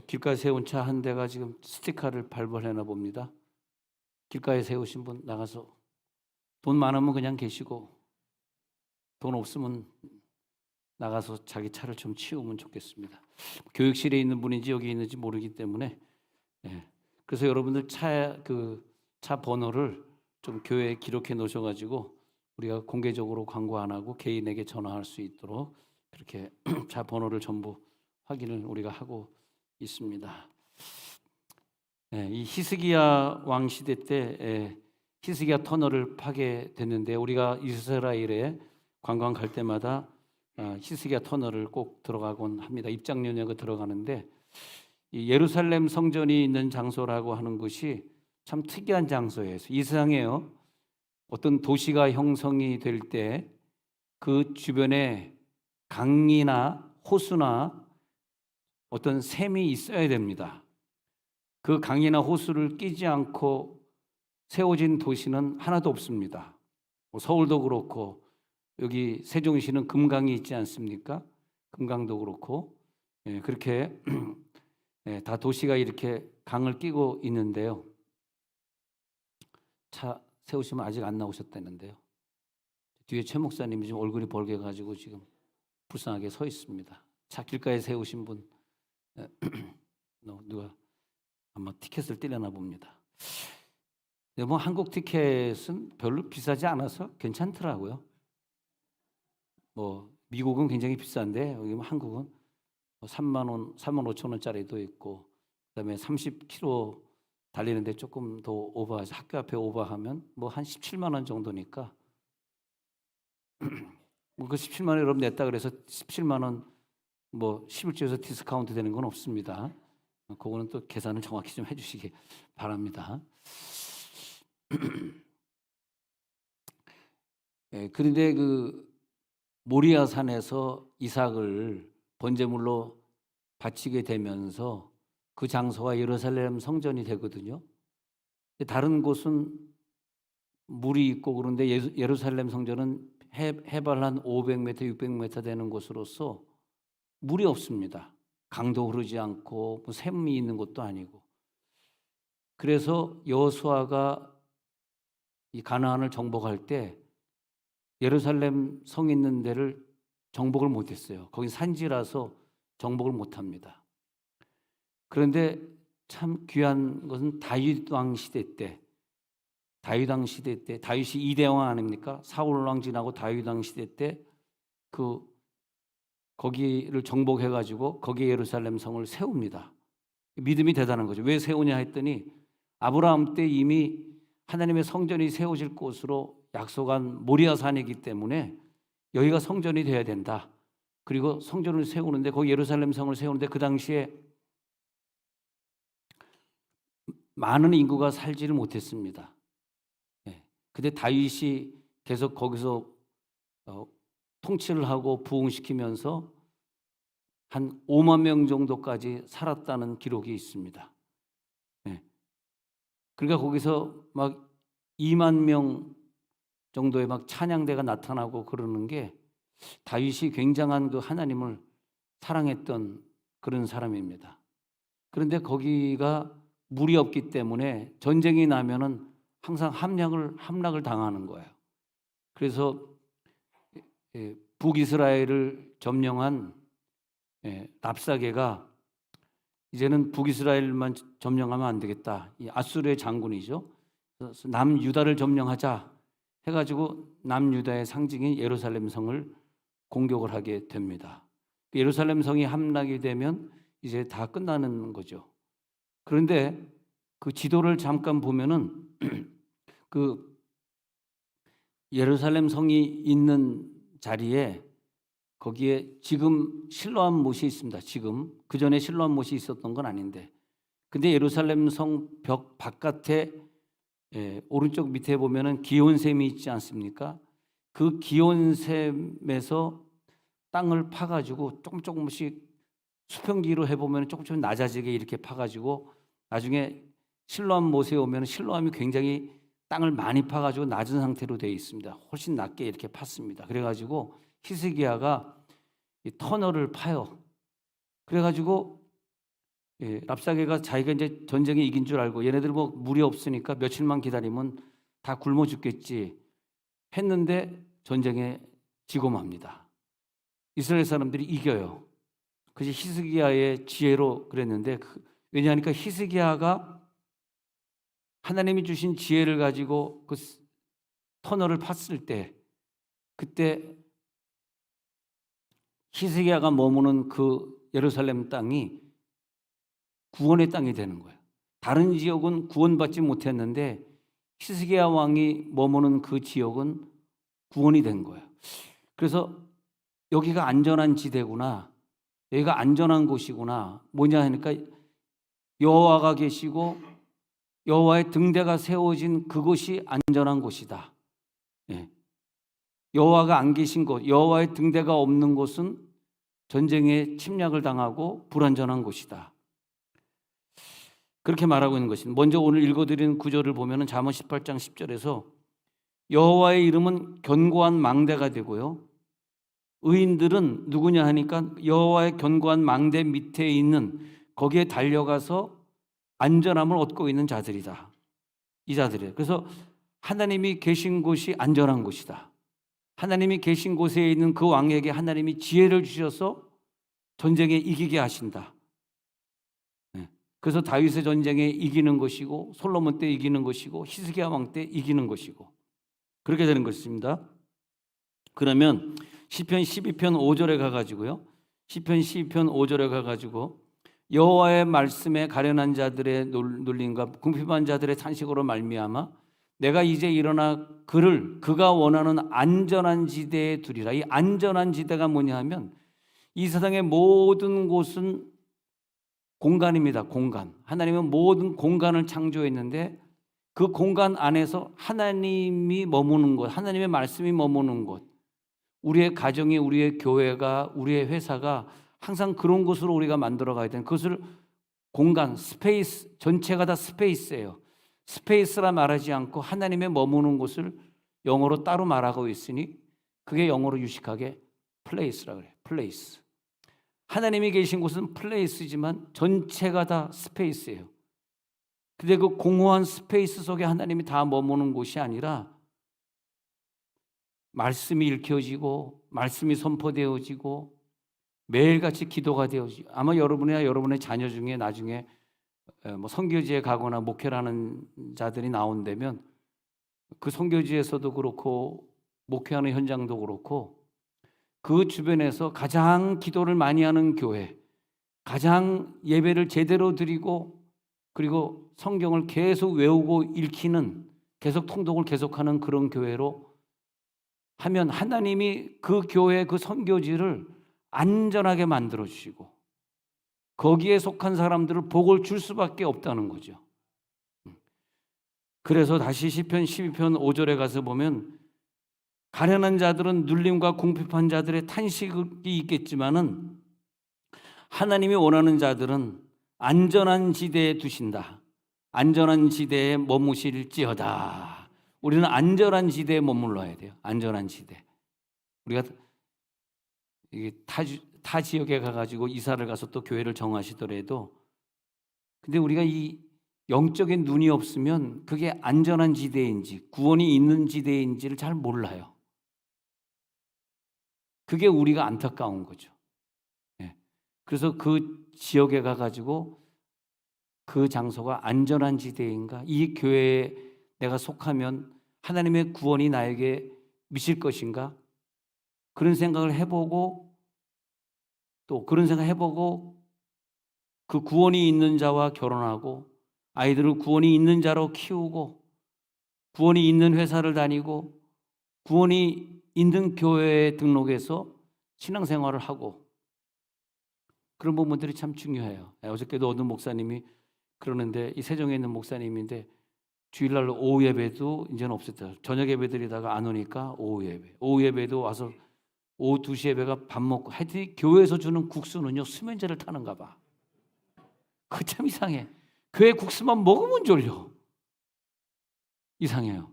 길가에 세운 차 한 대가 지금 스티커를 발벌해나 봅니다. 길가에 세우신 분 나가서 돈 많으면 그냥 계시고 돈 없으면 나가서 자기 차를 좀 치우면 좋겠습니다. 교육실에 있는 분인지 여기 있는지 모르기 때문에 그래서 여러분들 차 번호를 좀 교회에 기록해 놓으셔가지고 우리가 공개적으로 광고 안 하고 개인에게 전화할 수 있도록 그렇게 차 번호를 전부 확인을 우리가 하고 있습니다. 이 히스기야 왕 시대 때 히스기야 터널을 파괴됐는데 우리가 이스라엘에 관광 갈 때마다 히스기야 터널을 꼭 들어가곤 합니다. 입장료냐고 들어가는데 이 예루살렘 성전이 있는 장소라고 하는 것이 참 특이한 장소예요. 이상해요. 어떤 도시가 형성이 될 때 그 주변에 강이나 호수나 어떤 샘이 있어야 됩니다. 그 강이나 호수를 끼지 않고 세워진 도시는 하나도 없습니다. 서울도 그렇고 여기 세종시는 금강이 있지 않습니까? 금강도 그렇고 그렇게 다 도시가 이렇게 강을 끼고 있는데요. 차 세우시면 아직 안 나오셨다는데요. 뒤에 최 목사님이 지금 얼굴이 벌게가지고 지금 불쌍하게 서 있습니다. 차 길가에 세우신 분 누가 아마 티켓을 떼려나 봅니다. 뭐 한국 티켓은 별로 비싸지 않아서 괜찮더라고요. 뭐 미국은 굉장히 비싼데 여기 한국은 3만 원, 3만 5천 원짜리도 있고 그다음에 30km 달리는데 조금 더 오버하지 학교 앞에 오버하면 뭐 한 17만 원 정도니까 그 17만 원 여러분 냈다 그래서 17만 원 뭐 11주에서 디스카운트 되는 건 없습니다. 그거는 또 계산을 정확히 좀 해주시기 바랍니다. 그런데 그 모리아 산에서 이삭을 번제물로 바치게 되면서 그 장소가 예루살렘 성전이 되거든요. 다른 곳은 물이 있고 그런데 예루살렘 성전은 해발 한 500m, 600m 되는 곳으로서 물이 없습니다. 강도 흐르지 않고 뭐 샘이 있는 것도 아니고. 그래서 여호수아가 이 가나안을 정복할 때 예루살렘 성 있는 데를 정복을 못했어요. 거기 산지라서 정복을 못합니다. 그런데 참 귀한 것은 다윗 왕 시대 때 다윗이 2대 왕 아닙니까? 사울 왕 지나고 다윗 왕 시대 때 거기를 정복해 가지고 거기에 예루살렘 성을 세웁니다. 믿음이 대단한 거죠. 왜 세우냐 했더니 아브라함 때 이미 하나님의 성전이 세워질 곳으로 약속한 모리아 산이기 때문에 여기가 성전이 되어야 된다. 그리고 성전을 세우는데 거기 예루살렘 성을 세우는데 그 당시에 많은 인구가 살지를 못했습니다. 근데 다윗이 계속 거기서 통치를 하고 부흥시키면서 한 5만 명 정도까지 살았다는 기록이 있습니다. 그러니까 거기서 막 2만 명 정도의 막 찬양대가 나타나고 그러는 게 다윗이 굉장한 그 하나님을 사랑했던 그런 사람입니다. 그런데 거기가 물이 없기 때문에 전쟁이 나면은 항상 함락을 당하는 거예요. 그래서 북이스라엘을 점령한 랍사게가 이제는 북이스라엘만 점령하면 안 되겠다. 이 아수르의 장군이죠. 그래서 남유다를 점령하자 해가지고 남유다의 상징인 예루살렘 성을 공격을 하게 됩니다. 예루살렘 성이 함락이 되면 이제 다 끝나는 거죠. 그런데 그 지도를 잠깐 보면은 그 예루살렘 성이 있는 자리에 거기에 지금 실로암 못이 있습니다. 지금 그 전에 실로암 못이 있었던 건 아닌데, 근데 예루살렘 성 벽 바깥에 오른쪽 밑에 보면은 기온샘이 있지 않습니까? 그 기온샘에서 땅을 파가지고 조금씩 수평기로 해보면 조금 낮아지게 이렇게 파가지고 나중에 실로암 못에 오면 실로암이 굉장히 땅을 많이 파가지고 낮은 상태로 되어 있습니다. 훨씬 낮게 이렇게 팠습니다. 그래가지고 히스기야가 이 터널을 파요. 그래가지고 예, 랍사게가 자기가 이제 전쟁에 이긴 줄 알고 얘네들 뭐 물이 없으니까 며칠만 기다리면 다 굶어 죽겠지 했는데 전쟁에 지고 맙니다. 이스라엘 사람들이 이겨요. 그것이 히스기야의 지혜로 그랬는데 왜냐하니까 히스기야가 하나님이 주신 지혜를 가지고 그 터널을 팠을 때 그때 히스기야가 머무는 그 예루살렘 땅이 구원의 땅이 되는 거예요. 다른 지역은 구원받지 못했는데 히스기야 왕이 머무는 그 지역은 구원이 된 거예요. 그래서 여기가 안전한 지대구나, 여기가 안전한 곳이구나. 뭐냐 하니까 여호와가 계시고 여호와의 등대가 세워진 그곳이 안전한 곳이다. 예. 여호와가 안 계신 곳, 여호와의 등대가 없는 곳은 전쟁에 침략을 당하고 불안전한 곳이다. 그렇게 말하고 있는 것입니다. 먼저 오늘 읽어드린 구절을 보면 잠언 18장 10절에서 여호와의 이름은 견고한 망대가 되고요, 의인들은 누구냐 하니까 여호와의 견고한 망대 밑에 있는 거기에 달려가서 안전함을 얻고 있는 자들이다. 이 자들이에요. 그래서 하나님이 계신 곳이 안전한 곳이다. 하나님이 계신 곳에 있는 그 왕에게 하나님이 지혜를 주셔서 전쟁에 이기게 하신다. 그래서 다윗의 전쟁에 이기는 것이고 솔로몬 때 이기는 것이고 히스기야 왕 때 이기는 것이고 그렇게 되는 것입니다. 그러면 시편 12편 5절에 가가지고요, 시편 12편 5절에 가가지고 여호와의 말씀에 가련한 자들의 눌림과 궁핍한 자들의 탄식으로 말미암아 내가 이제 일어나 그가 원하는 안전한 지대에 두리라. 이 안전한 지대가 뭐냐 하면 이 세상의 모든 곳은 공간입니다. 공간. 하나님은 모든 공간을 창조했는데 그 공간 안에서 하나님이 머무는 곳, 하나님의 말씀이 머무는 곳, 우리의 가정이, 우리의 교회가, 우리의 회사가 항상 그런 곳으로 우리가 만들어 가야 되는, 그것을 공간, 스페이스, 전체가 다 스페이스예요. 스페이스라 말하지 않고 하나님의 머무는 곳을 영어로 따로 말하고 있으니 그게 영어로 유식하게 플레이스라 그래요. 플레이스. 하나님이 계신 곳은 플레이스지만 전체가 다 스페이스예요. 근데 그 공허한 스페이스 속에 하나님이 다 머무는 곳이 아니라 말씀이 읽혀지고 말씀이 선포되어지고 매일같이 기도가 되어지고, 아마 여러분이나 여러분의 자녀 중에 나중에 뭐 선교지에 가거나 목회라는 자들이 나온다면 그 선교지에서도 그렇고 목회하는 현장도 그렇고 그 주변에서 가장 기도를 많이 하는 교회, 가장 예배를 제대로 드리고 그리고 성경을 계속 외우고 읽히는, 계속 통독을 계속하는 그런 교회로 하면 하나님이 그 교회, 그 선교지를 안전하게 만들어 주시고 거기에 속한 사람들을 복을 줄 수밖에 없다는 거죠. 그래서 다시 시편 12편 5절에 가서 보면 가련한 자들은 눌림과 궁핍한 자들의 탄식이 있겠지만은 하나님이 원하는 자들은 안전한 지대에 두신다. 안전한 지대에 머무실지어다. 우리는 안전한 지대에 머물러야 돼요. 안전한 지대. 우리가 이게 타 지역에 가가지고 이사를 가서 또 교회를 정하시더라도, 근데 우리가 이 영적인 눈이 없으면 그게 안전한 지대인지 구원이 있는 지대인지를 잘 몰라요. 그게 우리가 안타까운 거죠. 그래서 그 지역에 가가지고 그 장소가 안전한 지대인가, 이 교회에 내가 속하면 하나님의 구원이 나에게 미칠 것인가, 그런 생각을 해보고 또 그런 생각 해보고 그 구원이 있는 자와 결혼하고 아이들을 구원이 있는 자로 키우고 구원이 있는 회사를 다니고 구원이 있는 교회에 등록해서 신앙생활을 하고, 그런 부분들이 참 중요해요. 어저께도 어느 목사님이 그러는데, 이 세종에 있는 목사님인데 주일날 오후 예배도 이제는 없었대요. 저녁 예배 드리다가 안 오니까 오후 예배, 오후 예배도 와서 오후 2시 예배가 밥 먹고, 하여튼 교회에서 주는 국수는요 수면제를 타는가 봐. 그거 참 이상해. 교회 국수만 먹으면 졸려. 이상해요.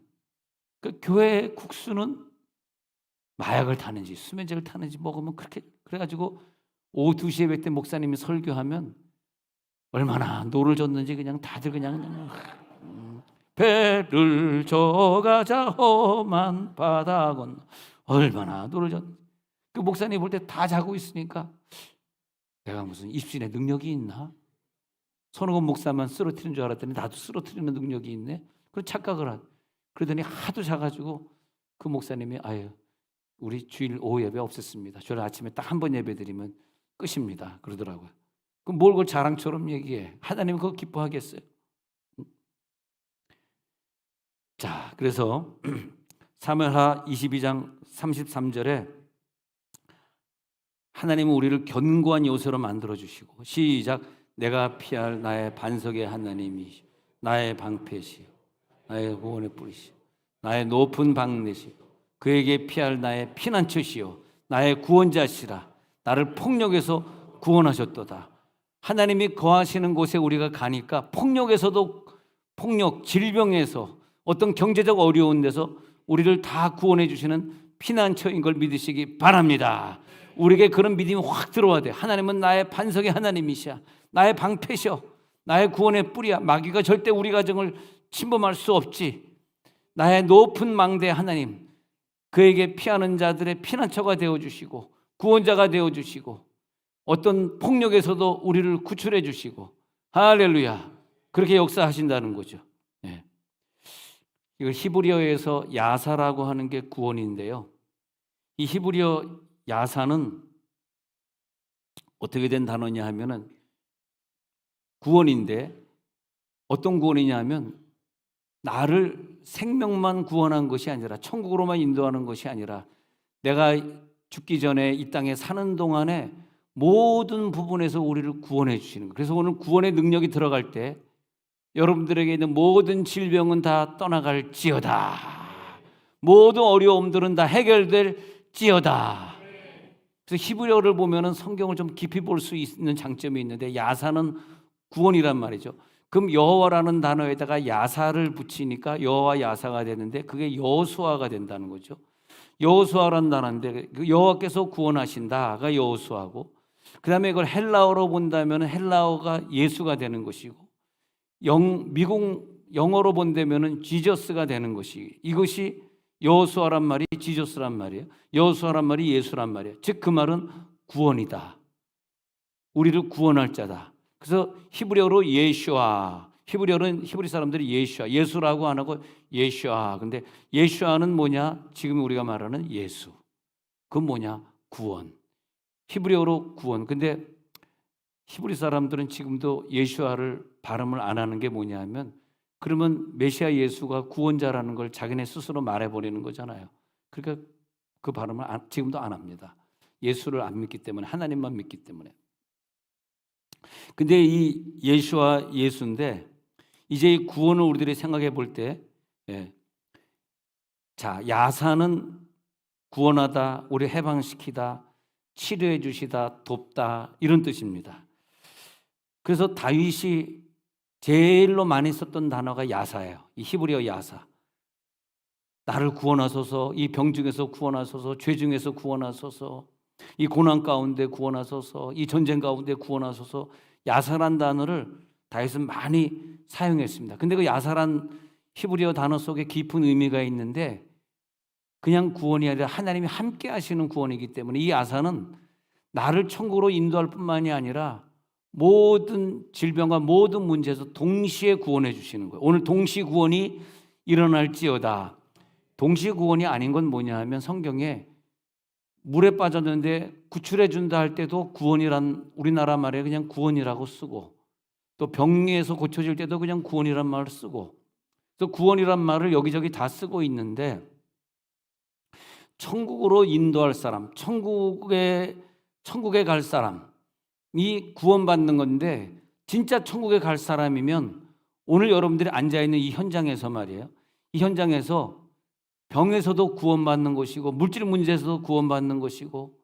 그 교회 국수는 마약을 타는지 수면제를 타는지 먹으면 그렇게, 그래가지고 오후 2시 예배 때 목사님이 설교하면 얼마나 노를 젓는지 그냥 다들 그냥 배를 져가자 험한 바다 건너. 얼마나 노를 젓는지. 그 목사님 볼 때 다 자고 있으니까 내가 무슨 입신의 능력이 있나? 손흥원 목사만 쓰러뜨리는 줄 알았더니 나도 쓰러뜨리는 능력이 있네. 그런 착각을 한. 그러더니 하도 자가지고 그 목사님이 아유 우리 주일 오후 예배 없앴습니다. 저는 아침에 딱 한 번 예배 드리면 끝입니다. 그러더라고요. 그럼 뭘 그걸 자랑처럼 얘기해. 하나님은 그거 기뻐하겠어요? 자, 그래서 사무엘하 22장 33절에 하나님은 우리를 견고한 요새로 만들어주시고 시작 내가 피할 나의 반석의 하나님이시오 나의 방패시오 나의 구원의 뿌리시오 나의 높은 방내시오 그에게 피할 나의 피난처시오 나의 구원자시라 나를 폭력에서 구원하셨도다. 하나님이 거하시는 곳에 우리가 가니까 폭력에서도 폭력, 질병에서 어떤 경제적 어려운 데서 우리를 다 구원해 주시는 피난처인 걸 믿으시기 바랍니다. 우리에게 그런 믿음이 확 들어와야 돼. 하나님은 나의 반석의 하나님이시야. 나의 방패셔. 나의 구원의 뿌리야. 마귀가 절대 우리 가정을 침범할 수 없지. 나의 높은 망대 하나님. 그에게 피하는 자들의 피난처가 되어주시고 구원자가 되어주시고 어떤 폭력에서도 우리를 구출해 주시고 할렐루야. 그렇게 역사하신다는 거죠. 네. 이걸 히브리어에서 야사라고 하는 게 구원인데요. 이 히브리어 야사는 어떻게 된 단어냐 하면은 구원인데 어떤 구원이냐 하면 나를 생명만 구원한 것이 아니라 천국으로만 인도하는 것이 아니라 내가 죽기 전에 이 땅에 사는 동안에 모든 부분에서 우리를 구원해 주시는 거예요. 그래서 오늘 구원의 능력이 들어갈 때 여러분들에게 있는 모든 질병은 다 떠나갈지어다. 모든 어려움들은 다 해결될지어다. 그래서 히브리어를 보면은 성경을 좀 깊이 볼 수 있는 장점이 있는데 야사는 구원이란 말이죠. 그럼 여호와라는 단어에다가 야사를 붙이니까 여호와 야사가 되는데 그게 여호수아가 된다는 거죠. 여호수아라는 단어인데 여호와께서 구원하신다가 여호수아고 그다음에 이걸 헬라어로 본다면 헬라어가 예수가 되는 것이고 미국 영어로 본다면 지저스가 되는 것이 이것이 여호수아란 말이 지저스란 말이에요. 여호수아란 말이 예수란 말이에요. 즉 그 말은 구원이다. 우리를 구원할 자다. 그래서 히브리어로 예슈아. 히브리어는 히브리 사람들이 예슈아, 예수라고 안 하고 예슈아. 근데 예슈아는 뭐냐? 지금 우리가 말하는 예수. 그건 뭐냐? 구원. 히브리어로 구원. 근데 히브리 사람들은 지금도 예슈아를 발음을 안 하는 게 뭐냐면 그러면 메시아 예수가 구원자라는 걸 자기네 스스로 말해버리는 거잖아요. 그러니까 그 발음을 지금도 안 합니다. 예수를 안 믿기 때문에 하나님만 믿기 때문에. 근데 이 예수와 예수인데 이제 이 구원을 우리들이 생각해 볼 때 자, 야사는 구원하다, 우리 해방시키다, 치료해 주시다, 돕다 이런 뜻입니다. 그래서 다윗이 제일로 많이 썼던 단어가 야사예요. 이 히브리어 야사. 나를 구원하소서, 이 병 중에서 구원하소서, 죄 중에서 구원하소서, 이 고난 가운데 구원하소서, 이 전쟁 가운데 구원하소서. 야사란 단어를 다윗은 많이 사용했습니다. 근데 그 야사란 히브리어 단어 속에 깊은 의미가 있는데 그냥 구원이 아니라 하나님이 함께 하시는 구원이기 때문에 이 야사는 나를 천국으로 인도할 뿐만이 아니라 모든 질병과 모든 문제에서 동시에 구원해 주시는 거예요. 오늘 동시 구원이 일어날지어다. 동시 구원이 아닌 건 뭐냐 하면 성경에 물에 빠졌는데 구출해 준다 할 때도 구원이란 우리나라 말에 그냥 구원이라고 쓰고 또 병에서 고쳐질 때도 그냥 구원이란 말을 쓰고 또 구원이란 말을 여기저기 다 쓰고 있는데 천국으로 인도할 사람, 천국에 갈 사람이 구원받는 건데 진짜 천국에 갈 사람이면 오늘 여러분들이 앉아있는 이 현장에서 말이에요. 이 현장에서 병에서도 구원받는 것이고 물질 문제에서도 구원받는 것이고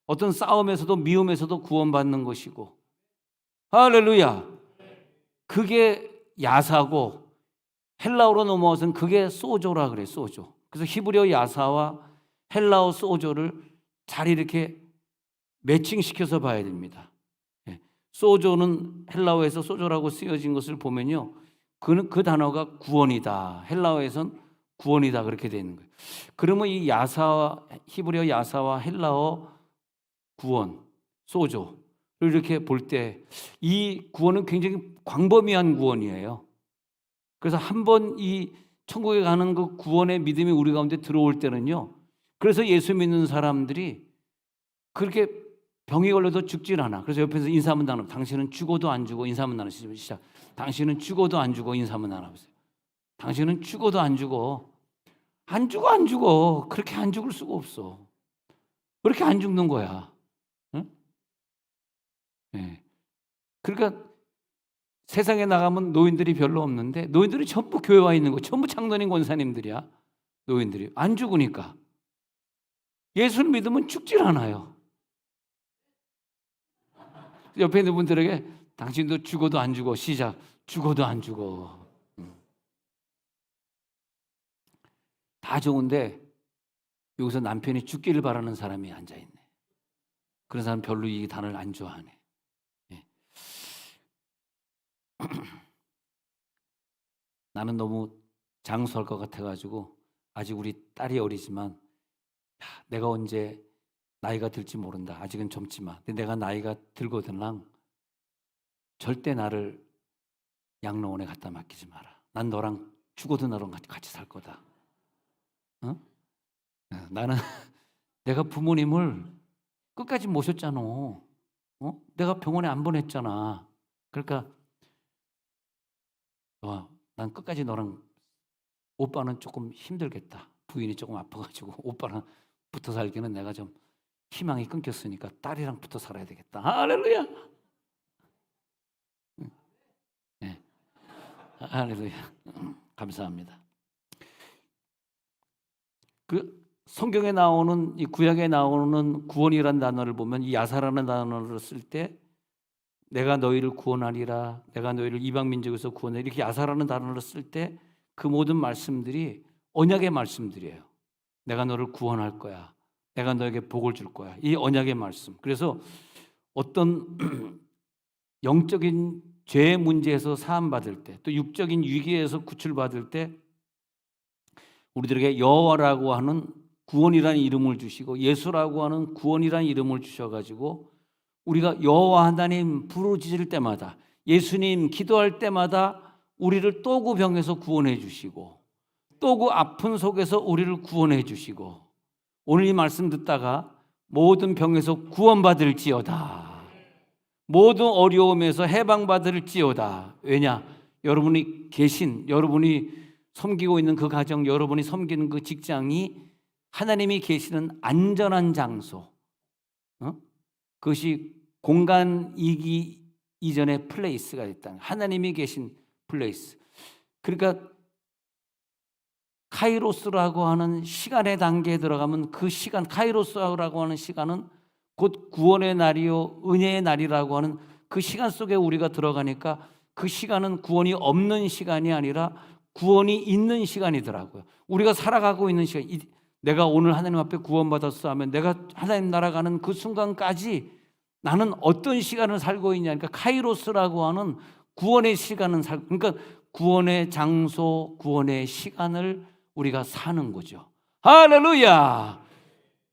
어떤 싸움에서도 미움에서도 구원받는 것이고 할렐루야. 그게 야사고 헬라어로 넘어와서는 그게 소조라 그래. 소조. 그래서 히브리어 야사와 헬라어 소조를 잘 이렇게 매칭시켜서 봐야 됩니다. 소조는 헬라어에서 소조라고 쓰여진 것을 보면요, 그 단어가 구원이다. 헬라어에선 구원이다 그렇게 되어 있는 거예요. 그러면 이 야사, 히브리어 야사와 헬라어 구원, 소조를 이렇게 볼 때 이 구원은 굉장히 광범위한 구원이에요. 그래서 한번 이 천국에 가는 그 구원의 믿음이 우리 가운데 들어올 때는요, 그래서 예수 믿는 사람들이 그렇게 병이 걸려도 죽질 않아. 그래서 옆에서 인사 한번 나눠. 당신은 죽어도 안 죽어. 인사 한번 나누시죠. 시작. 당신은 죽어도 안 죽어. 인사 한번 나눠보세요. 당신은 죽어도 안 죽어. 안 죽어, 안 죽어. 그렇게 안 죽을 수가 없어. 그렇게 안 죽는 거야. 응? 네. 그러니까 세상에 나가면 노인들이 별로 없는데 노인들이 전부 교회 와 있는 거, 전부 장로님 권사님들이야. 노인들이 안 죽으니까. 예수를 믿으면 죽질 않아요. 옆에 있는 분들에게 당신도 죽어도 안 죽어. 시작. 죽어도 안 죽어. 다 좋은데 여기서 남편이 죽기를 바라는 사람이 앉아있네. 그런 사람 별로 이 단어를 안 좋아하네. 예. 나는 너무 장수할 것 같아가지고 아직 우리 딸이 어리지만 내가 언제 나이가 들지 모른다. 아직은 젊지만. 근데 내가 나이가 들거든랑 절대 나를 양로원에 갖다 맡기지 마라. 난 너랑 죽어도 너랑 같이 살 거다. 어? 나는 내가 부모님을 끝까지 모셨잖아. 내가 병원에 안 보냈잖아. 그러니까 난 끝까지 너랑, 오빠는 조금 힘들겠다. 부인이 조금 아파가지고 오빠랑 붙어 살기는 내가 좀 희망이 끊겼으니까 딸이랑 붙어 살아야 되겠다. 할렐루야. 네. 할렐루야. 감사합니다. 그 성경에 나오는, 이 구약에 나오는 구원이라는 단어를 보면 이 야사라는 단어를 쓸 때 내가 너희를 구원하리라, 내가 너희를 이방 민족에서 구원해, 이렇게 야사라는 단어를 쓸 때 그 모든 말씀들이 언약의 말씀들이에요. 내가 너를 구원할 거야. 내가 너에게 복을 줄 거야. 이 언약의 말씀. 그래서 어떤 영적인 죄 문제에서 사함받을 때, 또 육적인 위기에서 구출받을 때 우리들에게 여호와라고 하는 구원이라는 이름을 주시고 예수라고 하는 구원이라는 이름을 주셔가지고 우리가 여호와 하나님 부르짖을 때마다, 예수님 기도할 때마다 우리를 또 그 병에서 구원해 주시고 또 그 아픈 속에서 우리를 구원해 주시고, 오늘 이 말씀 듣다가 모든 병에서 구원받을지어다, 모든 어려움에서 해방받을지어다. 왜냐? 여러분이 계신, 여러분이 섬기고 있는 그 가정, 여러분이 섬기는 그 직장이 하나님이 계시는 안전한 장소, 그것이 공간이기 이전의 플레이스가 됐다. 하나님이 계신 플레이스. 그러니까 카이로스라고 하는 시간의 단계에 들어가면 그 시간, 카이로스라고 하는 시간은 곧 구원의 날이요 은혜의 날이라고 하는 그 시간 속에 우리가 들어가니까 그 시간은 구원이 없는 시간이 아니라 구원이 있는 시간이더라고요. 우리가 살아가고 있는 시간, 내가 오늘 하나님 앞에 구원받았어 하면 내가 하나님 나라 가는 그 순간까지 나는 어떤 시간을 살고 있냐. 그러니까 카이로스라고 하는 구원의 시간은 그러니까 구원의 장소, 구원의 시간을 우리가 사는 거죠. 할렐루야.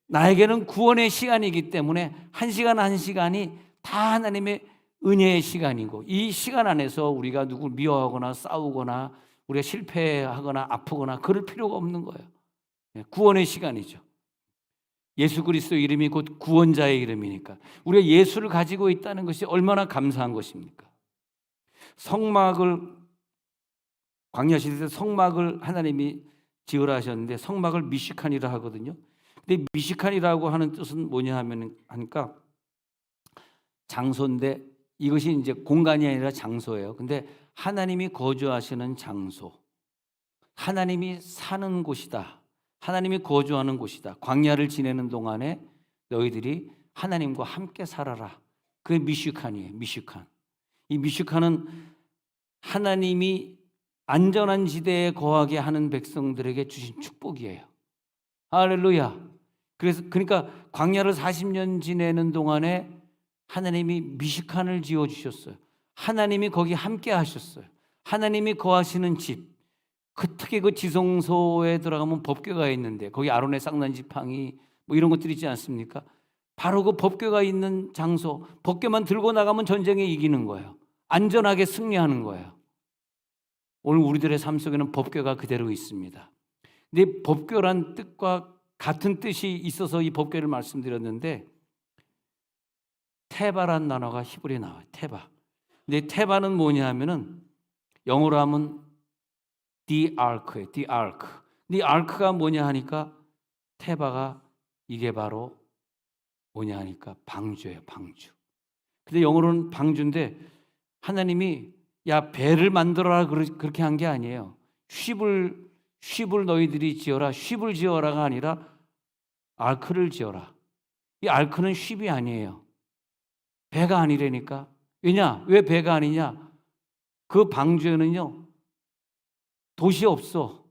나에게는 구원의 시간이기 때문에 한 시간 한 시간이 다 하나님의 은혜의 시간이고, 이 시간 안에서 우리가 누굴 미워하거나 싸우거나 우리가 실패하거나 아프거나 그럴 필요가 없는 거예요. 구원의 시간이죠. 예수 그리스도 이름이 곧 구원자의 이름이니까 우리가 예수를 가지고 있다는 것이 얼마나 감사한 것입니까? 성막을, 광야 시대 때 성막을 하나님이 지으라 하셨는데 성막을 미시칸이라 하거든요. 근데 미시칸이라고 하는 뜻은 뭐냐 하니까 장소인데, 이것이 이제 공간이 아니라 장소예요. 근데 하나님이 거주하시는 장소, 하나님이 사는 곳이다, 하나님이 거주하는 곳이다. 광야를 지내는 동안에 너희들이 하나님과 함께 살아라. 그게 미슈칸이에요. 미슈칸. 이 미슈칸은 하나님이 안전한 지대에 거하게 하는 백성들에게 주신 축복이에요. 할렐루야. 그러니까 광야를 40년 지내는 동안에 하나님이 미식간을 지어 주셨어요. 하나님이 거기 함께 하셨어요. 하나님이 거하시는 집. 특히 그 지성소에 들어가면 법궤가 있는데 거기 아론의 쌍난 지팡이 뭐 이런 것들이 있지 않습니까? 바로 그 법궤가 있는 장소, 법궤만 들고 나가면 전쟁에 이기는 거예요. 안전하게 승리하는 거예요. 오늘 우리들의 삶 속에는 법궤가 그대로 있습니다. 근데 법궤란 뜻과 같은 뜻이 있어서 이 법궤를 말씀드렸는데, 테바란 단어가 히브리에 나와요. 테바. 근데 테바는 뭐냐 하면은 영어로 하면 the ark예요. the ark. 근데 ark가 뭐냐 하니까 테바가 이게 바로 뭐냐 하니까 방주예요. 방주. 근데 영어로는 방주인데 하나님이 야 배를 만들어라 그렇게 한 게 아니에요. 쉽을 너희들이 지어라. 쉽을 지어라가 아니라 아크를 지어라. 이 아크는 쉽이 아니에요. 배가 아니라니까. 왜냐? 왜 배가 아니냐? 그 방주에는요 돛이 없어.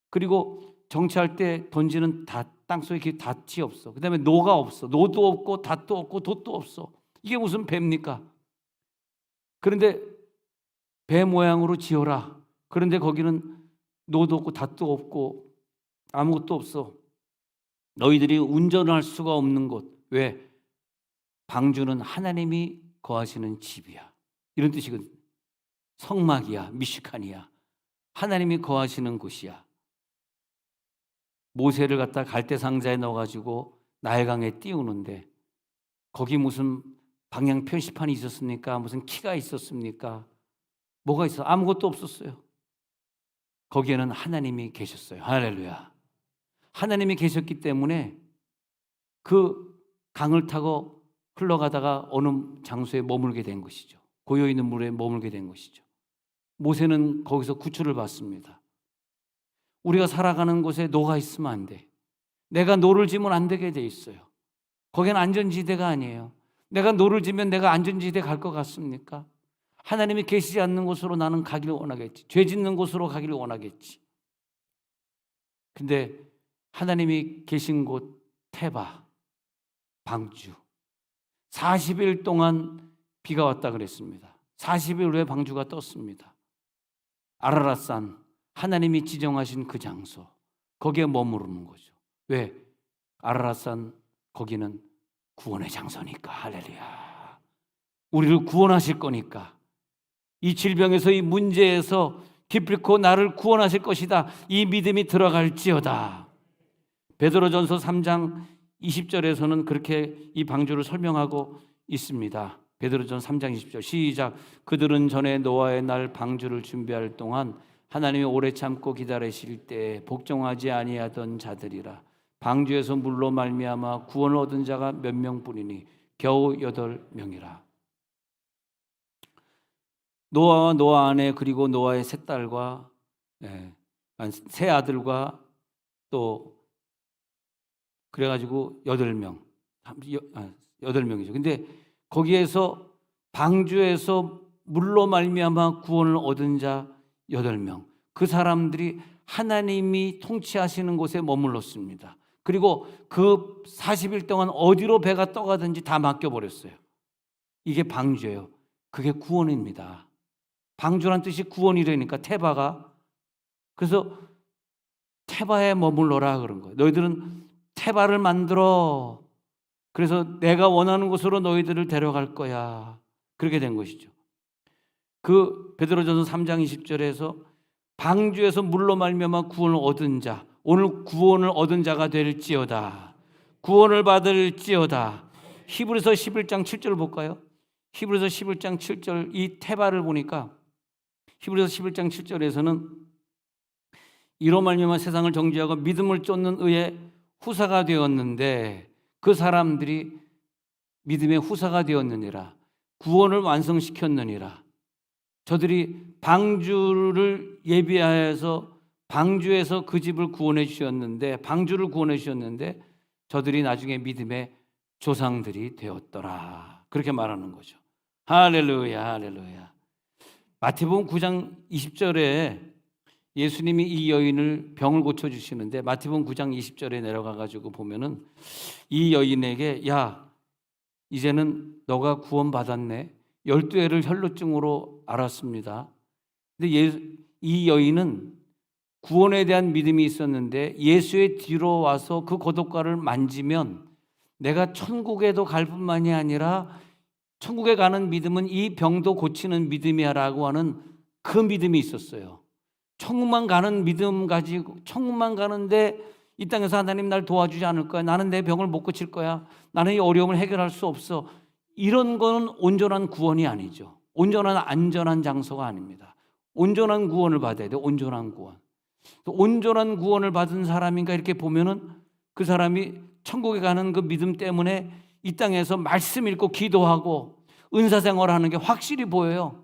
그리고 정치할 때 던지는 땅속에 닷이 없어. 그 다음에 노가 없어. 노도 없고 닷도 없고 돛도 없어. 이게 무슨 배입니까? 그런데 배 모양으로 지어라. 그런데 거기는 노도 없고 닷도 없고 아무것도 없어. 너희들이 운전할 수가 없는 곳. 왜? 방주는 하나님이 거하시는 집이야. 이런 뜻이거든. 성막이야. 미식간이야. 하나님이 거하시는 곳이야. 모세를 갖다 갈대 상자에 넣어가지고 나일강에 띄우는데 거기 무슨 방향 표시판이 있었습니까? 무슨 키가 있었습니까? 뭐가 있어? 아무것도 없었어요. 거기에는 하나님이 계셨어요. 할렐루야. 하나님이 계셨기 때문에 그 강을 타고 흘러가다가 어느 장소에 머물게 된 것이죠. 고여있는 물에 머물게 된 것이죠. 모세는 거기서 구출을 받습니다. 우리가 살아가는 곳에 노가 있으면 안 돼. 내가 노를 지면 안 되게 돼 있어요. 거기는 안전지대가 아니에요. 내가 노를 지면 내가 안전지대 갈 것 같습니까? 하나님이 계시지 않는 곳으로 나는 가기를 원하겠지. 죄 짓는 곳으로 가기를 원하겠지. 근데 하나님이 계신 곳 테바, 방주. 40일 동안 비가 왔다 그랬습니다. 40일 후에 방주가 떴습니다. 아라랏산, 하나님이 지정하신 그 장소, 거기에 머무르는 거죠. 왜? 아라랏산 거기는 구원의 장소니까. 할렐루야. 우리를 구원하실 거니까. 이 질병에서, 이 문제에서 기필코 나를 구원하실 것이다. 이 믿음이 들어갈지어다. 베드로전서 3장 20절에서는 그렇게 이 방주를 설명하고 있습니다. 베드로전서 3장 20절 시작. 그들은 전에 노아의 날 방주를 준비할 동안 하나님이 오래 참고 기다리실 때 복종하지 아니하던 자들이라. 방주에서 물로 말미암아 구원을 얻은 자가 몇 명뿐이니 겨우 8명이라. 노아와 노아 아내 그리고 노아의 세 딸과 세 아들과 또 그래가지고 8명, 8명이죠. 근데 거기에서 방주에서 물로 말미암아 구원을 얻은 자 8명. 그 사람들이 하나님이 통치하시는 곳에 머물렀습니다. 그리고 그 40일 동안 어디로 배가 떠가든지 다 맡겨버렸어요. 이게 방주예요. 그게 구원입니다. 방주란 뜻이 구원이라니까 테바가. 그래서 테바에 머물러라 그런 거예요. 너희들은 테바를 만들어. 그래서 내가 원하는 곳으로 너희들을 데려갈 거야. 그렇게 된 것이죠. 그 베드로전서 3장 20절에서 방주에서 물로 말미암아 구원을 얻은 자, 오늘 구원을 얻은 자가 될지어다. 구원을 받을지어다. 히브리서 11장 7절 볼까요? 히브리서 11장 7절 이 테바를 보니까 히브리서 11장 7절에서는 이로 말미암아 세상을 정죄하고 믿음을 쫓는 의의 후사가 되었는데 그 사람들이 믿음의 후사가 되었느니라. 구원을 완성시켰느니라. 저들이 방주를 예비하여서 방주에서 그 집을 구원해 주셨는데 방주를 구원해 주셨는데 저들이 나중에 믿음의 조상들이 되었더라. 그렇게 말하는 거죠. 할렐루야, 할렐루야. 마태복음 9장 20절에 예수님이 이 여인을 병을 고쳐주시는데 마태복음 9장 20절에 내려가가지고 보면은 이 여인에게 야 이제는 너가 구원받았네. 12해를 혈루증으로 앓았습니다. 근데 이 여인은 구원에 대한 믿음이 있었는데 예수의 뒤로 와서 그 고독가를 만지면 내가 천국에도 갈 뿐만이 아니라 천국에 가는 믿음은 이 병도 고치는 믿음이야라고 하는 그 믿음이 있었어요. 천국만 가는 믿음 가지고, 천국만 가는데 이 땅에서 하나님 날 도와주지 않을 거야. 나는 내 병을 못 고칠 거야. 나는 이 어려움을 해결할 수 없어. 이런 거는 온전한 구원이 아니죠. 온전한 안전한 장소가 아닙니다. 온전한 구원을 받아야 돼요. 온전한 구원. 온전한 구원을 받은 사람인가 이렇게 보면은 그 사람이 천국에 가는 그 믿음 때문에 이 땅에서 말씀 읽고 기도하고 은사 생활하는 게 확실히 보여요.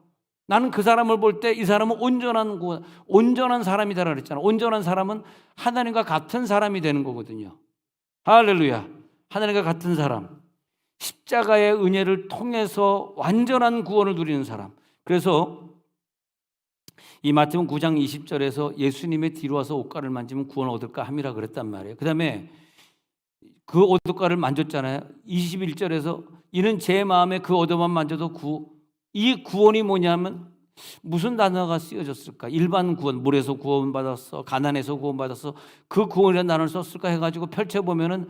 나는 그 사람을 볼 때 이 사람은 온전한 구원, 온전한 사람이다라고 그랬잖아. 온전한 사람은 하나님과 같은 사람이 되는 거거든요. 할렐루야. 하나님과 같은 사람. 십자가의 은혜를 통해서 완전한 구원을 누리는 사람. 그래서 이 마태복음 9장 20절에서 예수님의 뒤로 와서 옷가를 만지면 구원 얻을까 함이라 그랬단 말이에요. 그 다음에 그 옷가를 만졌잖아요. 21절에서 이는 제 마음에 그 얻어만 만져도 이 구원이 뭐냐면 무슨 단어가 쓰여졌을까? 일반 구원, 물에서 구원받았어, 가난에서 구원받았어, 그 구원이라는 단어를 썼을까 해가지고 펼쳐보면은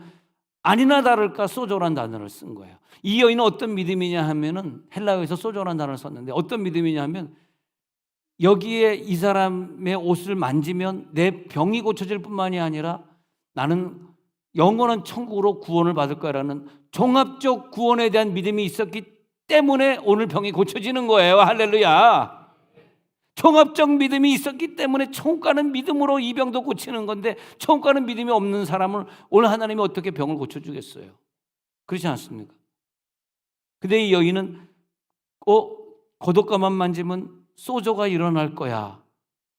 아니나 다를까 소조라는 단어를 쓴 거예요. 이 여인은 어떤 믿음이냐 하면은 헬라어에서 소조라는 단어를 썼는데 어떤 믿음이냐 하면 여기에 이 사람의 옷을 만지면 내 병이 고쳐질 뿐만이 아니라 나는 영원한 천국으로 구원을 받을 거라는 종합적 구원에 대한 믿음이 있었기 때문에 오늘 병이 고쳐지는 거예요. 할렐루야. 종합적 믿음이 있었기 때문에 천국 가는 믿음으로 이 병도 고치는 건데 천국 가는 믿음이 없는 사람을 오늘 하나님이 어떻게 병을 고쳐주겠어요? 그렇지 않습니까? 근데 이 여인은 고독감만 만지면 소조가 일어날 거야.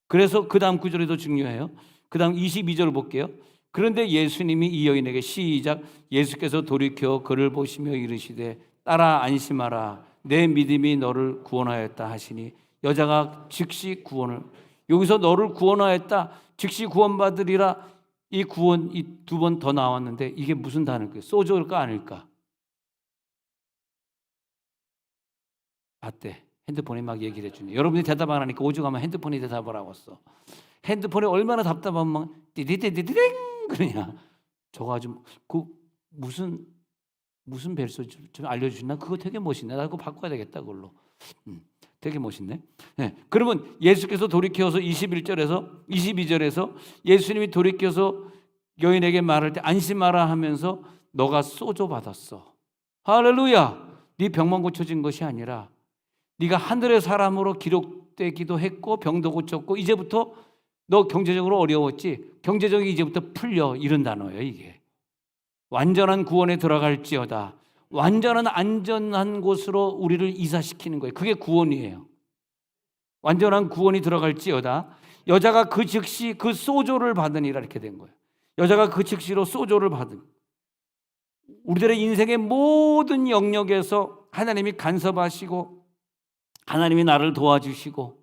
그래서 그 다음 구절이 더 중요해요. 그 다음 22절 볼게요. 그런데 예수님이 이 여인에게 시작 예수께서 돌이켜 그를 보시며 이르시되 따라 안심하라 내 믿음이 너를 구원하였다 하시니 여자가 즉시 구원을 여기서 너를 구원하였다 즉시 구원받으리라 이 구원 이 두 번 더 나왔는데 이게 무슨 단어일까요? 소조일까 아닐까? 봤대. 핸드폰에 막 얘기를 해주네. 여러분이 대답 안 하니까 오죽하면 핸드폰이 대답을 하고 있어. 핸드폰에 얼마나 답답하면 막 띠디디디디링 그러냐. 저거 아주 그 무슨 벨소 좀 알려주시나? 그거 되게 멋있네. 나 그거 바꿔야 되겠다 그걸로. 되게 멋있네. 네. 그러면 예수께서 돌이켜서 21절에서 22절에서 예수님이 돌이켜서 여인에게 말할 때 안심하라 하면서 너가 소조 받았어. 할렐루야. 네 병만 고쳐진 것이 아니라 네가 하늘의 사람으로 기록되기도 했고 병도 고쳤고 이제부터 너 경제적으로 어려웠지? 경제적이 이제부터 풀려 이런 단어예요 이게. 완전한 구원에 들어갈지어다. 완전한 안전한 곳으로 우리를 이사시키는 거예요. 그게 구원이에요. 완전한 구원이 들어갈지어다. 여자가 그 즉시 그 소조를 받으니라 이렇게 된 거예요. 여자가 그 즉시로 소조를 받은. 우리들의 인생의 모든 영역에서 하나님이 간섭하시고 하나님이 나를 도와주시고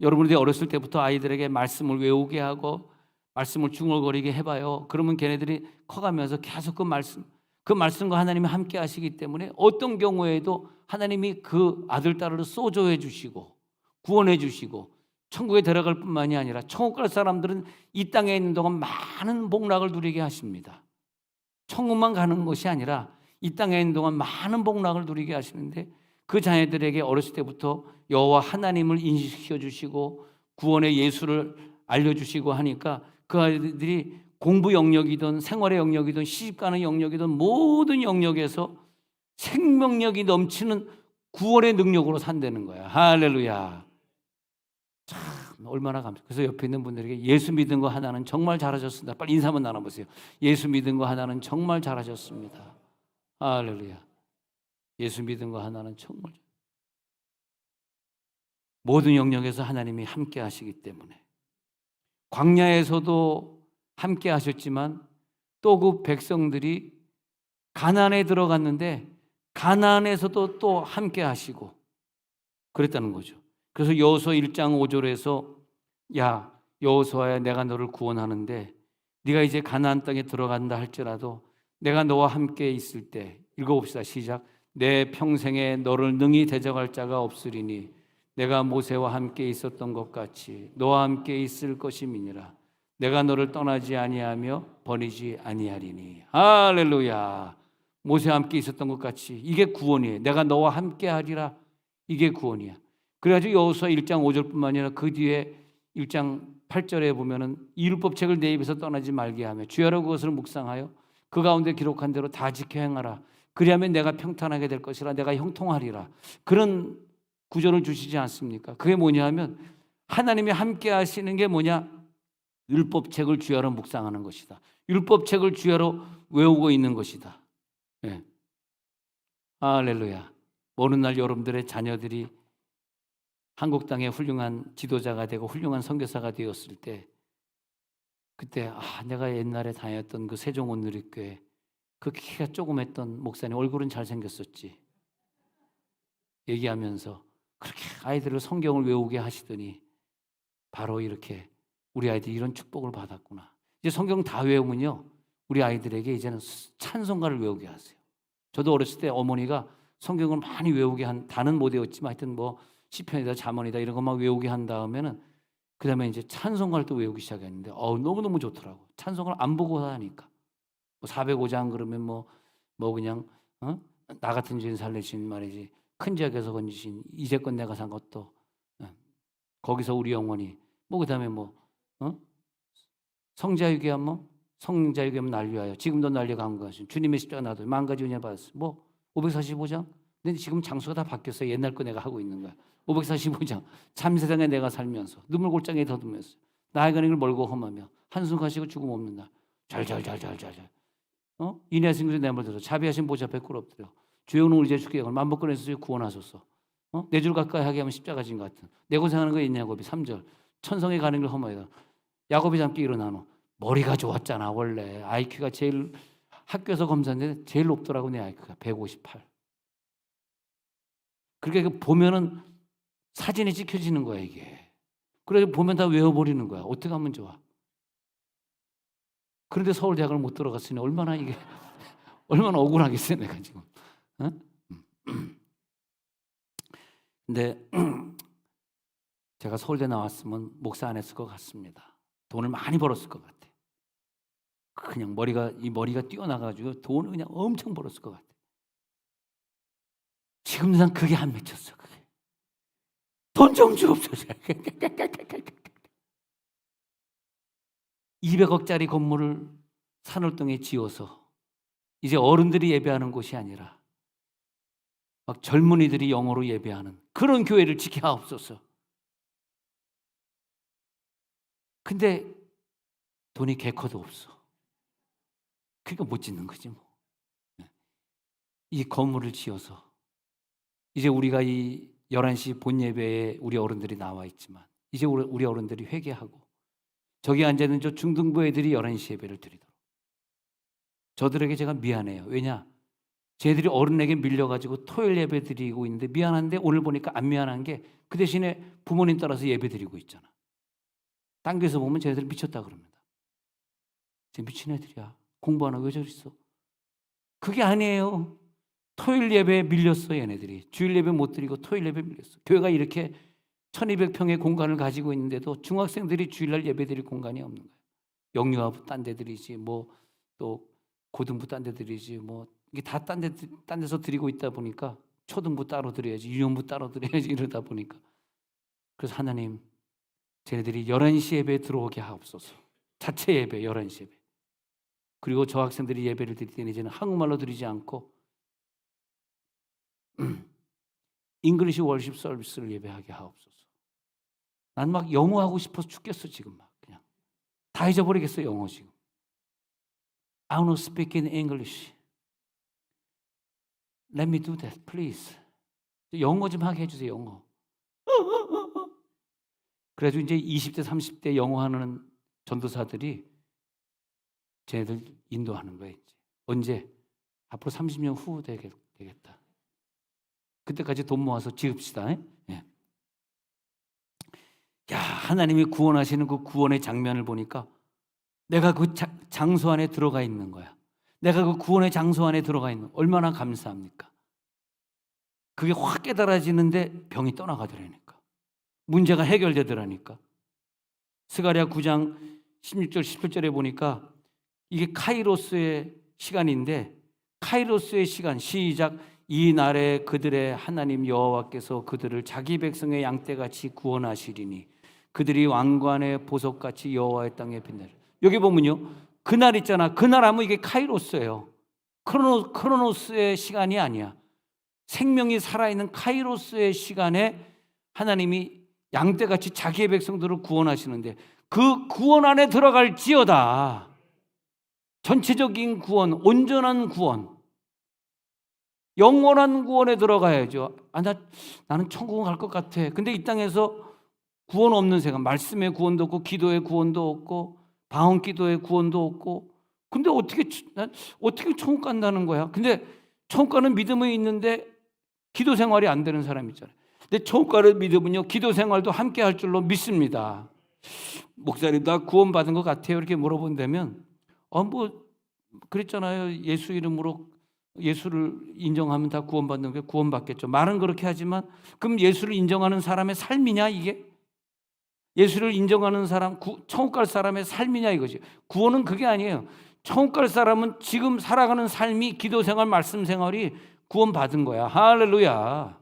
여러분들이 어렸을 때부터 아이들에게 말씀을 외우게 하고 말씀을 중얼거리게 해봐요. 그러면 걔네들이 커가면서 계속 그 말씀과 하나님이 함께 하시기 때문에 어떤 경우에도 하나님이 그 아들, 딸을 소조해 주시고 구원해 주시고 천국에 들어갈 뿐만이 아니라 천국 갈 사람들은 이 땅에 있는 동안 많은 복락을 누리게 하십니다. 천국만 가는 것이 아니라 이 땅에 있는 동안 많은 복락을 누리게 하시는데 그 자녀들에게 어렸을 때부터 여호와 하나님을 인식시켜 주시고 구원의 예수를 알려주시고 하니까 그 아이들이 공부 영역이든 생활의 영역이든 시집가는 영역이든 모든 영역에서 생명력이 넘치는 구원의 능력으로 산다는 거야. 할렐루야. 참 얼마나 감사. 그래서 옆에 있는 분들에게 예수 믿은 거 하나는 정말 잘하셨습니다. 빨리 인사 한번 나눠보세요. 예수 믿은 거 하나는 정말 잘하셨습니다. 할렐루야. 예수 믿은 거 하나는 정말 모든 영역에서 하나님이 함께 하시기 때문에 광야에서도 함께 하셨지만 또 그 백성들이 가나안에 들어갔는데 가나안에서도 또 함께 하시고 그랬다는 거죠. 그래서 여호수아 1장 5절에서 야 여호수아야 내가 너를 구원하는데 네가 이제 가나안 땅에 들어간다 할지라도 내가 너와 함께 있을 때 읽어봅시다. 시작. 내 평생에 너를 능히 대적할 자가 없으리니 내가 모세와 함께 있었던 것 같이 너와 함께 있을 것임이니라. 내가 너를 떠나지 아니하며 버리지 아니하리니. 할렐루야. 모세와 함께 있었던 것 같이 이게 구원이에요. 내가 너와 함께 하리라. 이게 구원이야. 그래가지고 여호수아 1장 5절뿐만 아니라 그 뒤에 1장 8절에 보면은 이 율법책을 내 입에서 떠나지 말게 하며 주야로 그것을 묵상하여 그 가운데 기록한 대로 다 지켜 행하라. 그리하면 내가 평탄하게 될 것이라. 내가 형통하리라. 그런 구절을 주시지 않습니까? 그게 뭐냐 하면 하나님이 함께 하시는 게 뭐냐? 율법책을 주야로 묵상하는 것이다. 율법책을 주야로 외우고 있는 것이다. 네. 할렐루야. 어느 날 여러분들의 자녀들이 한국 땅의 훌륭한 지도자가 되고 훌륭한 선교사가 되었을 때 그때 내가 옛날에 다녔던 그 세종온누리교회 그 키가 조그맸던 목사님 얼굴은 잘생겼었지 얘기하면서 그렇게 아이들을 성경을 외우게 하시더니 바로 이렇게 우리 아이들이 이런 축복을 받았구나. 이제 성경 다 외우면요 우리 아이들에게 이제는 찬송가를 외우게 하세요. 저도 어렸을 때 어머니가 성경을 많이 외우게 한 다는 못 외웠지만 하여튼 뭐 시편이다 잠언이다 이런 것만 외우게 한 다음에는 그 다음에 이제 찬송가를 또 외우기 시작했는데 너무너무 좋더라고. 찬송가를 안 보고 하니까 뭐 405장 그러면 뭐 그냥 나 같은 죄인 살리신 말이지 큰 지역에서 건지신 이제껏 내가 산 것도 거기서 우리 영혼이 뭐 그 다음에 성자유기야 성자유기하면 난리와요. 지금도 난리가 안 가신 주님의 십자가 나도 만 가지 은혜 받았어. 545장. 근데 지금 장소가 다 바뀌었어요. 옛날 거 내가 하고 있는 거야. 545장. 참세상에 내가 살면서 눈물 골짜기에 더듬면서 나의 간을 멀고 험하며 한숨 가시고 죽음 없는 날. 잘잘잘잘잘. 인내하신 그리스도 내 말 들어 자비하신 보좌 앞에 꿇 엎드려 주여 우리 죄 주께 만복권에서 구원하소서. 내 줄 가까이 하게 하면 십자가 진 것 같은 내 고생하는 거 있냐 야곱이 3절 천성에 가는 걸 험하다. 야곱이 잠기 일어나노. 머리가 좋았잖아 원래. IQ가 제일 학교에서 검사했는데 제일 높더라고. 내 IQ가 158. 그러니까 보면은 사진이 찍혀지는 거야 이게. 그래서 보면 다 외워버리는 거야. 어떻게 하면 좋아. 그런데 서울대학을 못 들어갔으니 얼마나 이게 얼마나 억울하겠어요 내가 지금. 근데 제가 서울대 나왔으면 목사 안 했을 것 같습니다. 돈을 많이 벌었을 것 같아. 그냥 이 머리가 뛰어나가지고 돈을 그냥 엄청 벌었을 것 같아. 지금 난 그게 안 맺혔어. 그게 돈 좀 주옵소서. 200억짜리 건물을 산울동에 지어서 이제 어른들이 예배하는 곳이 아니라 막 젊은이들이 영어로 예배하는 그런 교회를 지켜 하옵소서. 근데 돈이 개커도 없어. 그러니까 못 짓는 거지 뭐. 이 건물을 지어서 이제 우리가 이 11시 본 예배에 우리 어른들이 나와 있지만 이제 우리 어른들이 회개하고 저기 앉아있는 저 중등부 애들이 11시 예배를 드리도록 저들에게 제가 미안해요. 왜냐? 쟤들이 어른에게 밀려가지고 토요일 예배 드리고 있는데 미안한데 오늘 보니까 안 미안한 게 그 대신에 부모님 따라서 예배 드리고 있잖아. 딴 교회에서 보면 쟤들 미쳤다 그럽니다. 쟤 미친 애들이야. 공부 안 하고 왜 저랬어? 그게 아니에요. 토요일 예배에 밀렸어 얘네들이. 주일 예배 못 드리고 토요일 예배 밀렸어. 교회가 이렇게 1200평의 공간을 가지고 있는데도 중학생들이 주일날 예배 드릴 공간이 없는 거예요. 영유아부 딴 데 드리지 또 고등부 딴 데 드리지 이게 다 딴 데서 드리고 있다 보니까 초등부 따로 드려야지 유년부 따로 드려야지 이러다 보니까 그래서 하나님 쟤네들이 11시 예배에 들어오게 하옵소서. 자체 예배 11시 예배. 그리고 저 학생들이 예배를 드릴 때는 이제는 한국말로 드리지 않고 잉글리시 월십 서비스를 예배하게 하옵소서. 난 막 영어 하고 싶어서 죽겠어 지금 막 그냥 다 잊어버리겠어 영어 지금. I want to speak in English. Let me do that, please. 영어 좀 하게 해주세요 영어. 그래가지고 이제 20대 30대 영어 하는 전도사들이 쟤네들 인도하는 거예요. 이제. 언제? 앞으로 30년 후 되겠다. 그때까지 돈 모아서 지읍시다. 예. 야, 하나님이 구원하시는 그 구원의 장면을 보니까 내가 그 장소 안에 들어가 있는 거야. 내가 그 구원의 장소 안에 들어가 있는 얼마나 감사합니까? 그게 확 깨달아지는데 병이 떠나가더라니까. 문제가 해결되더라니까. 스가랴 9장 16절 17절에 보니까 이게 카이로스의 시간인데, 카이로스의 시간, 시작. 이 날에 그들의 하나님 여호와께서 그들을 자기 백성의 양떼같이 구원하시리니 그들이 왕관의 보석같이 여호와의 땅에 빛나리. 여기 보면요, 그날 있잖아. 그날 하면 이게 카이로스예요. 크로노스의 시간이 아니야. 생명이 살아있는 카이로스의 시간에 하나님이 양떼같이 자기의 백성들을 구원하시는데, 그 구원 안에 들어갈지어다. 전체적인 구원, 온전한 구원, 영원한 구원에 들어가야죠. 나는 천국은 갈 것 같아. 근데 이 땅에서 구원 없는 생각, 말씀의 구원도 없고 기도의 구원도 없고 방언 기도의 구원도 없고, 근데 어떻게 천국 간다는 거야? 근데 천국 가는 믿음이 있는데 기도 생활이 안 되는 사람 있잖아요. 근데 천국 가는 믿음은요, 기도 생활도 함께 할 줄로 믿습니다. 목사님, 나 구원받은 것 같아요, 이렇게 물어본다면 그랬잖아요. 예수 이름으로 예수를 인정하면 다 구원받는 게 구원받겠죠. 말은 그렇게 하지만 그럼 예수를 인정하는 사람의 삶이냐 이게? 예수를 인정하는 사람, 천국 갈 사람의 삶이냐 이거지. 구원은 그게 아니에요. 천국 갈 사람은 지금 살아가는 삶이, 기도 생활, 말씀 생활이 구원받은 거야. 할렐루야.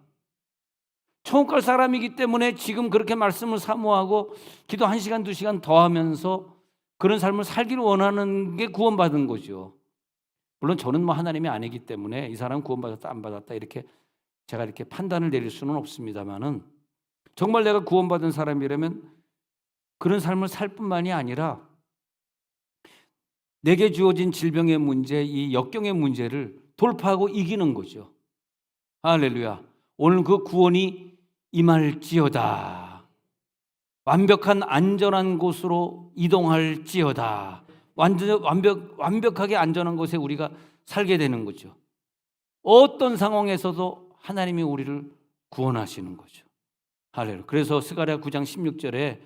천국 갈 사람이기 때문에 지금 그렇게 말씀을 사모하고 기도 1시간 2시간 더 하면서 그런 삶을 살기를 원하는 게 구원받은 거죠. 물론 저는 하나님이 아니기 때문에 이 사람 구원받았다 안 받았다 이렇게 제가 이렇게 판단을 내릴 수는 없습니다만은, 정말 내가 구원받은 사람이라면 그런 삶을 살 뿐만이 아니라 내게 주어진 질병의 문제, 이 역경의 문제를 돌파하고 이기는 거죠. 할렐루야. 오늘 그 구원이 임할지어다. 완벽한 안전한 곳으로 이동할지어다. 완벽하게 안전한 곳에 우리가 살게 되는 거죠. 어떤 상황에서도 하나님이 우리를 구원하시는 거죠. 할렐루야. 그래서 스가랴 9장 16절에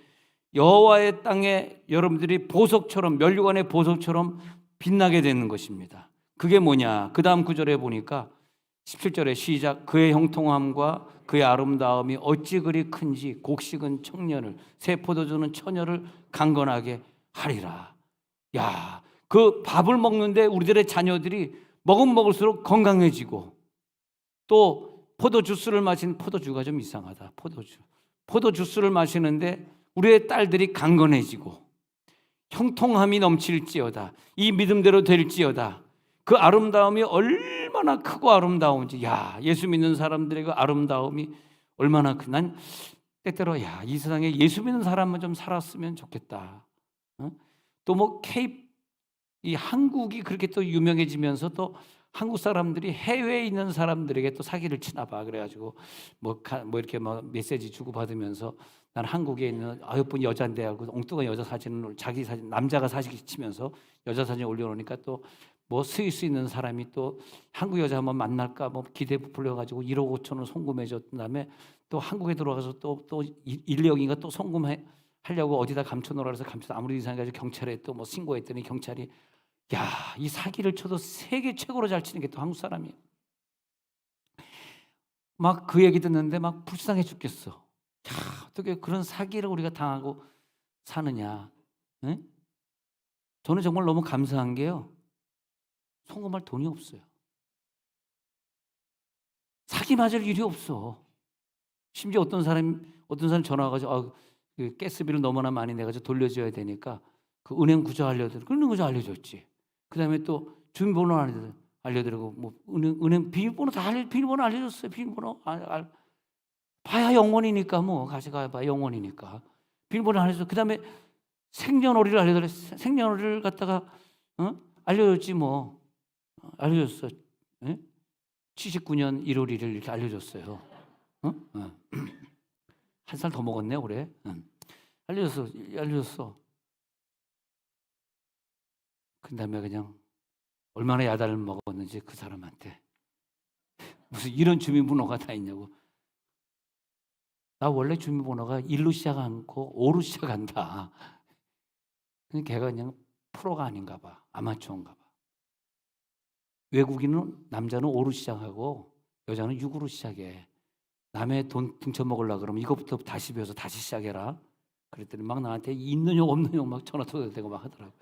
여호와의 땅에 여러분들이 보석처럼, 면류관의 보석처럼 빛나게 되는 것입니다. 그게 뭐냐? 그 다음 구절에 보니까 17절에 시작. 그의 형통함과 그의 아름다움이 어찌 그리 큰지 곡식은 청년을, 새 포도주는 처녀를 강건하게 하리라. 야, 그 밥을 먹는데 우리들의 자녀들이 먹을수록 건강해지고, 또 포도주스를 마신, 포도주가 좀 이상하다. 포도주스를 마시는데 우리의 딸들이 강건해지고 형통함이 넘칠지어다. 이 믿음대로 될지어다. 그 아름다움이 얼마나 크고 아름다운지. 야, 예수 믿는 사람들의 그 아름다움이 얼마나 난 때때로 이 세상에 예수 믿는 사람만 좀 살았으면 좋겠다. 또 이 한국이 그렇게 또 유명해지면서 또 한국 사람들이 해외에 있는 사람들에게 또 사기를 치나 봐. 그래가지고 이렇게 메시지 주고 받으면서 난 한국에 있는 예쁜 여자인데 하고 엉뚱한 여자 사진을, 자기 사진, 남자가 사기 치면서 여자 사진 올려놓으니까 또 스위스 있는 사람이 또 한국 여자 한번 만날까 기대 부풀려가지고 1억 5천을 송금해 줬던 다음에 또 한국에 들어가서 또 1억인가 또 송금하려고 어디다 감춰놓으라 해서 아무리 이상해가지고 경찰에 또 신고했더니 경찰이 이 사기를 쳐도 세계 최고로 잘 치는 게 또 한국 사람이에요. 그 얘기 듣는데 불쌍해 죽겠어. 어떻게 그런 사기를 우리가 당하고 사느냐. 네? 저는 정말 너무 감사한 게요, 송금할 돈이 없어요. 사기 맞을 일이 없어. 심지어 어떤 사람 전화 와가지고 그 가스비를 너무나 많이 내가지고 돌려줘야 되니까 그 은행 구조 알려줬지. 그 다음에 또 주민번호 알려드리고 은행 비밀번호 비밀번호 알려줬어요. 비밀번호 봐야 영원이니까 가져가봐 영원이니까 비밀번호 알려줬어. 그 다음에 생년월일을 알려드렸어. 생년월일을 갖다가 알려줬지 알려줬어. 79년 1월 1일 이렇게 알려줬어요. 한 살 더 먹었네 올해. 알려줬어. 그 다음에 그냥 얼마나 야단을 먹었는지 그 사람한테. 무슨 이런 주민번호가 다 있냐고. 나 원래 주민번호가 1로 시작 않고 5로 시작한다. 걔가 그냥 프로가 아닌가 봐. 아마추어인가 봐. 외국인은 남자는 5로 시작하고 여자는 6으로 시작해. 남의 돈 등쳐먹으려고 그러면 이것부터 다시 배워서 다시 시작해라. 그랬더니 막 나한테 있는 욕 없는 욕 막 전화 통화되고 막 하더라고.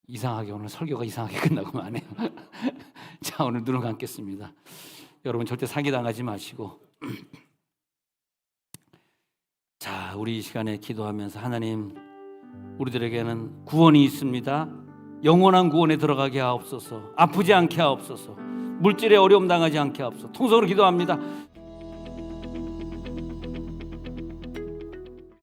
이상하게 오늘 설교가 이상하게 끝나고 마네요. 자, 오늘 눈을 감겠습니다. 여러분 절대 사기당하지 마시고 자, 우리 이 시간에 기도하면서 하나님, 우리들에게는 구원이 있습니다. 영원한 구원에 들어가게 하옵소서. 아프지 않게 하옵소서. 물질에 어려움 당하지 않게 하옵소서. 통성으로 기도합니다.